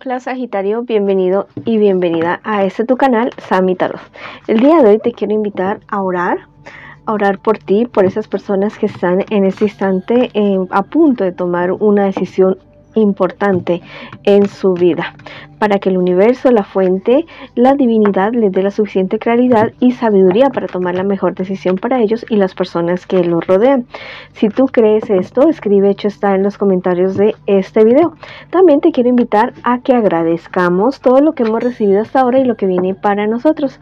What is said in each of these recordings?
Hola Sagitario, bienvenido y bienvenida a este tu canal, Sami Tarot. El día de hoy te quiero invitar a orar por ti, por esas personas que están en este instante a punto de tomar una decisión importante en su vida, para que el universo, la fuente, la divinidad les dé la suficiente claridad y sabiduría para tomar la mejor decisión para ellos y las personas que los rodean. Si tú crees esto, escribe hecho está en los comentarios de este video. También te quiero invitar a que agradezcamos todo lo que hemos recibido hasta ahora y lo que viene para nosotros,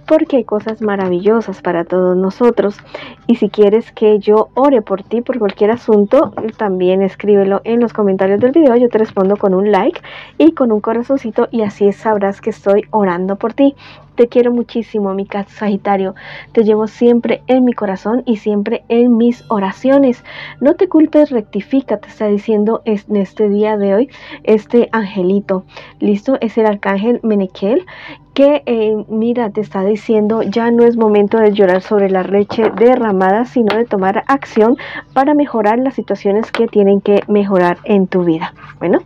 porque hay cosas maravillosas para todos nosotros. Y si quieres que yo ore por ti por cualquier asunto, también escríbelo en los comentarios del video. Yo te respondo con un like y con un corazoncito, y así sabrás que estoy orando por ti. Te quiero muchísimo, mi Sagitario. Te llevo siempre en mi corazón y siempre en mis oraciones. No te culpes, rectifica, te está diciendo en este día de hoy este angelito. ¿Listo? Es el arcángel Menequel, que mira, te está diciendo: ya no es momento de llorar sobre la leche derramada, sino de tomar acción para mejorar las situaciones que tienen que mejorar en tu vida. Bueno,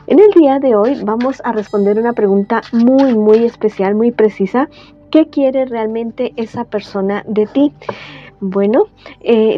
en el día de hoy vamos a responder una pregunta muy especial, muy precisa. ¿Qué quiere realmente esa persona de ti? Bueno,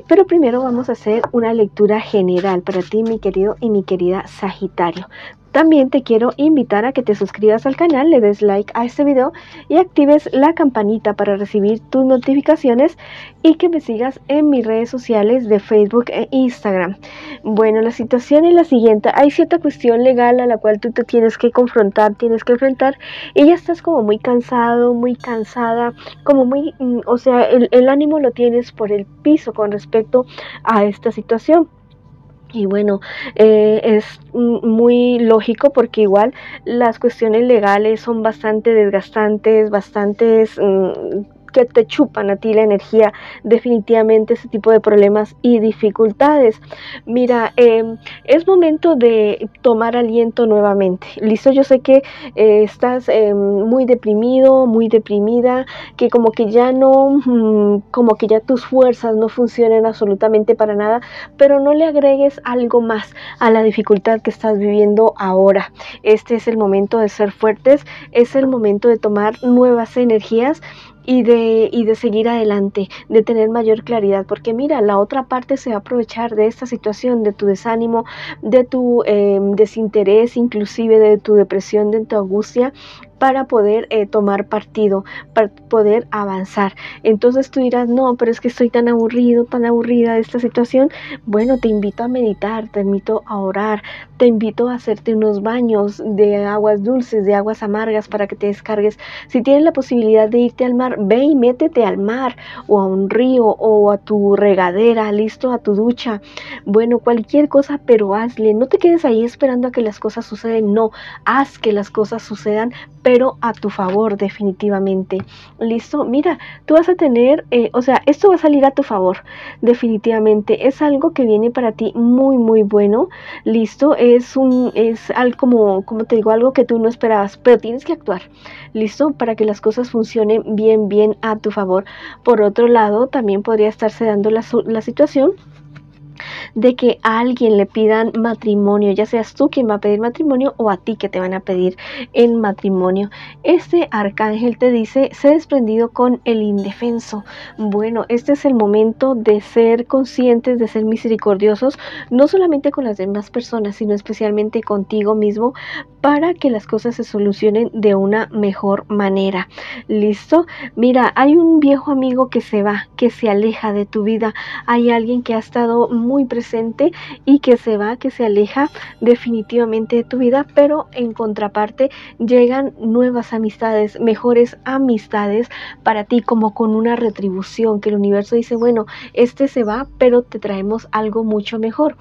pero primero vamos a hacer una lectura general para ti, mi querido y mi querida Sagitario. También te quiero invitar a que te suscribas al canal, le des like a este video y actives la campanita para recibir tus notificaciones, y que me sigas en mis redes sociales de Facebook e Instagram. Bueno, la situación es la siguiente: hay cierta cuestión legal a la cual tú te tienes que confrontar, tienes que enfrentar, y ya estás como muy cansado, muy cansada, como muy, o sea, el ánimo lo tienes por el piso con respecto a esta situación. Y bueno, es muy lógico, porque igual las cuestiones legales son bastante desgastantes, que te chupan a ti la energía, definitivamente ese tipo de problemas y dificultades. Mira, es momento de tomar aliento nuevamente. Listo, yo sé que estás muy deprimido, muy deprimida, que como que ya no, como que ya tus fuerzas no funcionan absolutamente para nada, pero no le agregues algo más a la dificultad que estás viviendo ahora. Este es el momento de ser fuertes, es el momento de tomar nuevas energías y de seguir adelante, de tener mayor claridad, porque mira, la otra parte se va a aprovechar de esta situación, de tu desánimo, de tu desinterés, inclusive de tu depresión, de tu angustia, para poder tomar partido, para poder avanzar. Entonces tú dirás: no, pero es que estoy tan aburrido, tan aburrida de esta situación. Bueno, te invito a meditar, te invito a orar, te invito a hacerte unos baños de aguas dulces, de aguas amargas, para que te descargues. Si tienes la posibilidad de irte al mar, ve y métete al mar, o a un río, o a tu regadera, listo, a tu ducha. Bueno, cualquier cosa, pero hazle. No te quedes ahí esperando a que las cosas sucedan. No, haz que las cosas sucedan, pero a tu favor, definitivamente. Listo, mira, tú vas a tener, o sea, esto va a salir a tu favor, definitivamente. Es algo que viene para ti muy bueno. Listo, es algo como te digo, algo que tú no esperabas, pero tienes que actuar. Listo, para que las cosas funcionen bien a tu favor. Por otro lado, también podría estarse dando la situación de que a alguien le pidan matrimonio, ya seas tú quien va a pedir matrimonio o a ti que te van a pedir en matrimonio. Este arcángel te dice: sé desprendido con el indefenso. Bueno, este es el momento de ser conscientes, de ser misericordiosos, no solamente con las demás personas, sino especialmente contigo mismo, para que las cosas se solucionen de una mejor manera. ¿Listo? Mira, hay un viejo amigo que se va, que se aleja de tu vida. Hay alguien que ha estado muy presente y que se va, que se aleja definitivamente de tu vida, pero en contraparte llegan nuevas amistades, mejores amistades para ti, como con una retribución, que el universo dice: bueno, este se va, pero te traemos algo mucho mejor.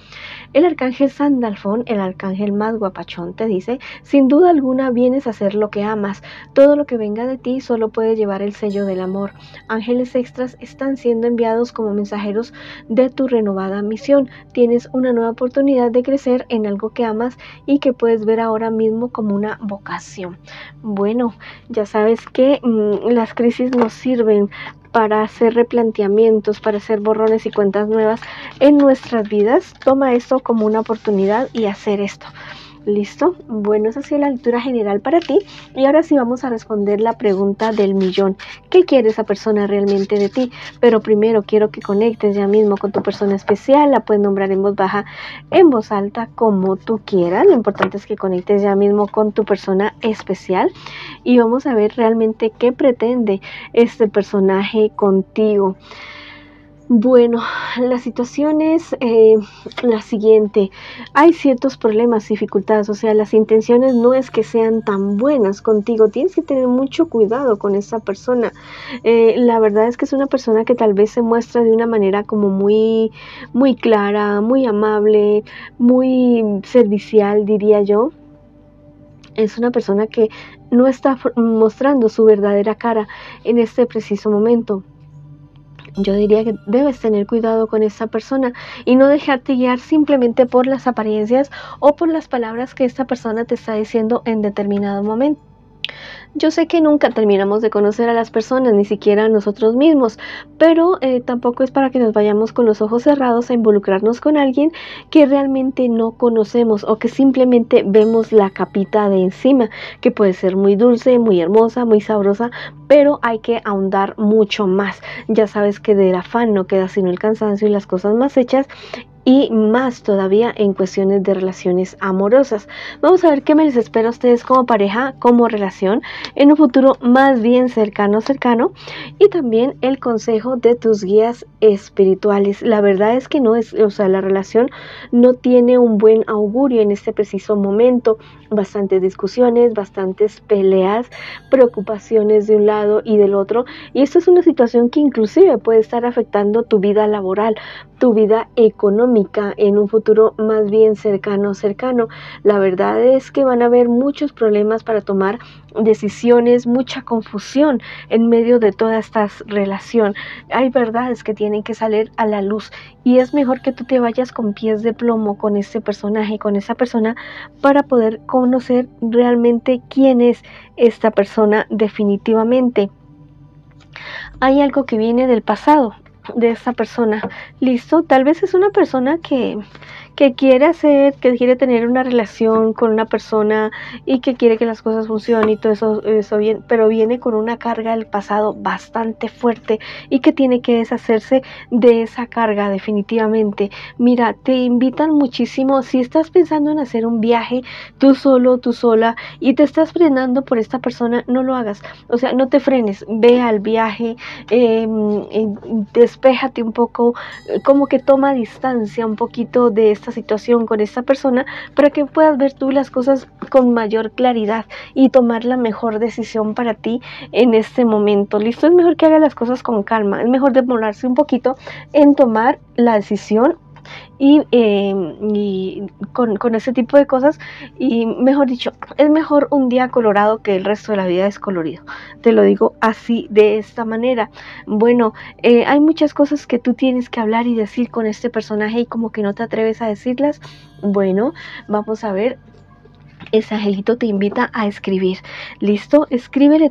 El arcángel Sandalfón, el arcángel más guapachón, te dice: sin duda alguna vienes a hacer lo que amas. Todo lo que venga de ti solo puede llevar el sello del amor. Ángeles extras están siendo enviados como mensajeros de tu renovada misión. Tienes una nueva oportunidad de crecer en algo que amas y que puedes ver ahora mismo como una vocación. Bueno, ya sabes que las crisis nos sirven para hacer replanteamientos, para hacer borrones y cuentas nuevas en nuestras vidas. Toma esto como una oportunidad y hacer esto. ¿Listo? Bueno, esa ha sido la lectura general para ti. Y ahora sí vamos a responder la pregunta del millón. ¿Qué quiere esa persona realmente de ti? Pero primero quiero que conectes ya mismo con tu persona especial. La puedes nombrar en voz baja, en voz alta, como tú quieras. Lo importante es que conectes ya mismo con tu persona especial. Y vamos a ver realmente qué pretende este personaje contigo. Bueno, la situación es la siguiente. Hay ciertos problemas, dificultades, o sea, las intenciones no es que sean tan buenas contigo. Tienes que tener mucho cuidado con esa persona. La verdad es que es una persona que tal vez se muestra de una manera como muy clara, muy amable, muy servicial, diría yo. Es una persona que no está mostrando su verdadera cara en este preciso momento. Yo diría que debes tener cuidado con esta persona y no dejarte guiar simplemente por las apariencias o por las palabras que esta persona te está diciendo en determinado momento. Yo sé que nunca terminamos de conocer a las personas, ni siquiera a nosotros mismos, pero tampoco es para que nos vayamos con los ojos cerrados a involucrarnos con alguien que realmente no conocemos o que simplemente vemos la capita de encima, que puede ser muy dulce, muy hermosa, muy sabrosa, pero hay que ahondar mucho más. Ya sabes que del afán no queda sino el cansancio y las cosas más hechas, y más todavía en cuestiones de relaciones amorosas. Vamos a ver qué me les espera a ustedes como pareja, como relación, en un futuro más bien cercano, y también el consejo de tus guías espirituales. La verdad es que no es, o sea, la relación no tiene un buen augurio en este preciso momento. Bastantes discusiones, bastantes peleas, preocupaciones de un lado y del otro, y esto es una situación que inclusive puede estar afectando tu vida laboral, tu vida económica en un futuro más bien cercano. La verdad es que van a haber muchos problemas para tomar decisiones, mucha confusión en medio de toda esta relación. Hay verdades que tienen que salir a la luz y es mejor que tú te vayas con pies de plomo con este personaje, con esa persona, para poder conocer realmente quién es esta persona definitivamente. Hay algo que viene del pasado de esta persona. Listo, tal vez es una persona que quiere tener una relación con una persona y que quiere que las cosas funcionen y todo eso bien, pero viene con una carga del pasado bastante fuerte y que tiene que deshacerse de esa carga definitivamente. Mira, te invitan muchísimo, si estás pensando en hacer un viaje tú solo, tú sola, y te estás frenando por esta persona, no lo hagas. O sea, no te frenes, ve al viaje, despéjate un poco, como que toma distancia un poquito de esta situación con esta persona para que puedas ver tú las cosas con mayor claridad y tomar la mejor decisión para ti en este momento. Listo, es mejor que haga las cosas con calma, es mejor demorarse un poquito en tomar la decisión y con ese tipo de cosas, y mejor dicho, es mejor un día colorado que el resto de la vida descolorido. Te lo digo así, de esta manera. Bueno, hay muchas cosas que tú tienes que hablar y decir con este personaje y como que no te atreves a decirlas. Bueno, vamos a ver. Ese angelito te invita a escribir. ¿Listo? Escribe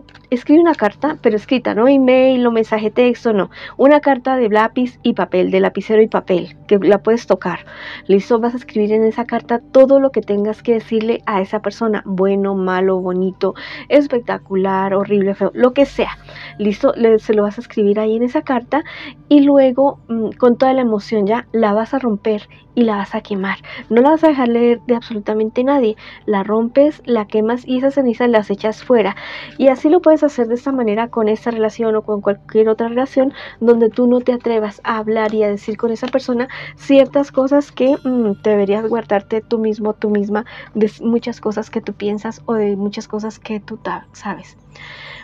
una carta, pero escrita, no email o mensaje texto, no. Una carta de lápiz y papel, de lapicero y papel, que la puedes tocar. ¿Listo? Vas a escribir en esa carta todo lo que tengas que decirle a esa persona. Bueno, malo, bonito, espectacular, horrible, feo, lo que sea. ¿Listo? Se lo vas a escribir ahí en esa carta y luego con toda la emoción ya la vas a romper y la vas a quemar. No la vas a dejar leer de absolutamente nadie. La rompes, la quemas y esas cenizas las echas fuera. Y así lo puedes hacer de esta manera con esta relación o con cualquier otra relación donde tú no te atrevas a hablar y a decir con esa persona ciertas cosas que deberías guardarte tú mismo, tú misma, de muchas cosas que tú piensas o de muchas cosas que tú sabes.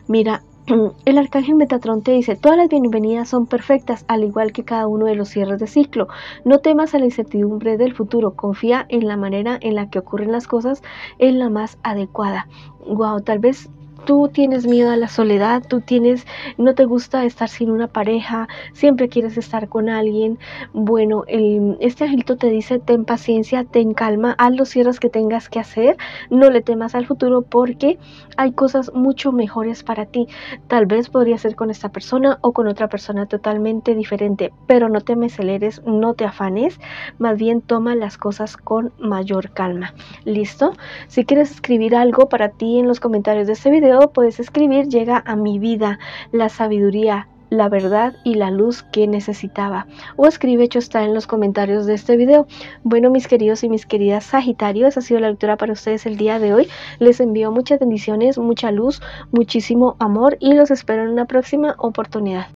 Mira, el arcángel Metatrón te dice: todas las bienvenidas son perfectas, al igual que cada uno de los cierres de ciclo. No temas a la incertidumbre del futuro, confía en la manera en la que ocurren las cosas, en la más adecuada. Wow, tal vez tú tienes miedo a la soledad, no te gusta estar sin una pareja, siempre quieres estar con alguien. Bueno, este angelito te dice, ten paciencia, ten calma, haz los cierres que tengas que hacer, no le temas al futuro porque hay cosas mucho mejores para ti. Tal vez podría ser con esta persona o con otra persona totalmente diferente, pero no te me aceleres, no te afanes, más bien toma las cosas con mayor calma. ¿Listo? Si quieres escribir algo para ti en los comentarios de este video, puedes escribir: llega a mi vida la sabiduría, la verdad y la luz que necesitaba, o escribe hecho está en los comentarios de este video. Bueno, mis queridos y mis queridas Sagitario, esa ha sido la lectura para ustedes el día de hoy. Les envío muchas bendiciones, mucha luz, muchísimo amor y los espero en una próxima oportunidad.